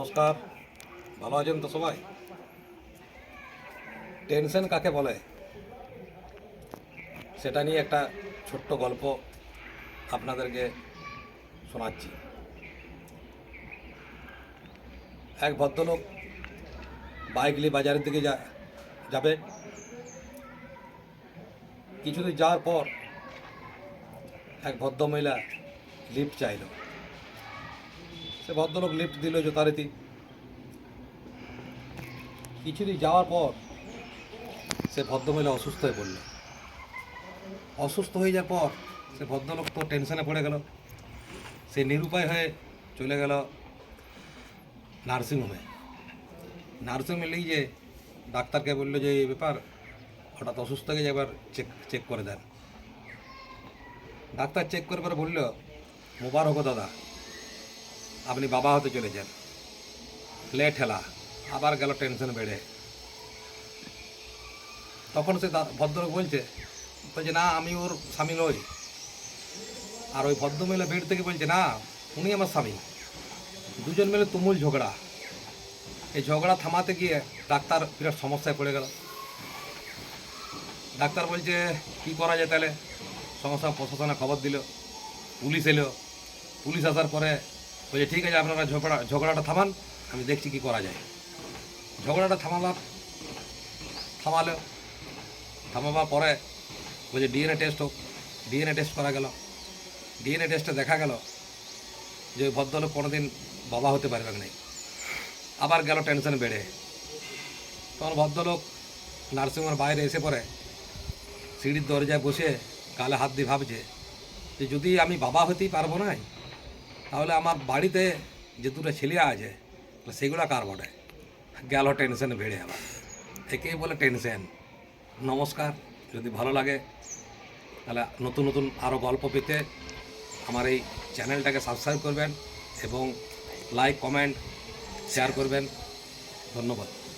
নমস্কার, ভালো আছেন তো সবাই? টেনশন কাকে বলে সেটা নিয়ে একটা ছোট্ট গল্প আপনাদেরকে শোনাচ্ছি। এক ভদ্রলোক বাইক নিয়ে বাজারের দিকে যাবে। কিছুদিন যাওয়ার পর এক ভদ্রমহিলা লিফট চাইল। সে ভদ্রলোক লিফট দিল যথারীতি। কিছুদিন যাওয়ার পর সে ভদ্রমহিলা অসুস্থ হয়ে পড়ল। অসুস্থ হয়ে যাওয়ার পর সে ভদ্রলোক তো টেনশনে পড়ে গেল। সে নিরুপায় হয়ে চলে গেল নার্সিংহোমে। নার্সিংহোমে নিয়ে যে ডাক্তারকে বললো যে এই ব্যাপার, হঠাৎ অসুস্থ হয়ে একবার চেক করে দেন। ডাক্তার চেক করে পরে বলল, মোবারক হো দাদা, আপনি বাবা হতে চলেছেন। প্লে ঠেলা আবার গেল টেনশন বেড়ে। তখন সে ভদ্রলোক বলছে না, আমি ওর স্বামী নই। আর ওই ভদ্রমহিলা বেড থেকে বলছে, না, উনি আমার স্বামী। দুজন মিলে তুমুল ঝগড়া। এই ঝগড়া থামাতে গিয়ে ডাক্তার বিরাট সমস্যায় পড়ে গেল। ডাক্তার বলছে কী করা যায় তাহলে? সঙ্গে সঙ্গে প্রশাসনে খবর দিল, পুলিশ এলো। পুলিশ আসার পরে বলছে ঠিক আছে, আপনারা ঝগড়াটা থামান, আমি দেখছি কী করা যায়। ঝগড়াটা থামাবার পরে বলছে ডিএনএ টেস্ট হোক। ডিএনএ টেস্ট করা গেল। ডিএনএ টেস্টে দেখা গেল যে ভদ্রলোক কোনোদিন বাবা হতে পারবে না। আবার গেল টেনশন বেড়ে। তখন ভদ্রলোক নার্সিংহোমের বাইরে এসে পড়ে সিঁড়ির দরজায় বসে গালে হাত দিয়ে ভাবছে যে যদি আমি বাবা হতেই পারবো না, তাহলে আমার বাড়িতে যে দুটো ছেলে আছে সেগুলো কার বটে? গেল টেনশন বেড়ে। আবার একেই বলে টেনশন। নমস্কার, যদি ভালো লাগে তাহলে নতুন নতুন আরও গল্প পেতে আমার এই চ্যানেলটাকে সাবস্ক্রাইব করবেন এবং লাইক, কমেন্ট, শেয়ার করবেন। ধন্যবাদ।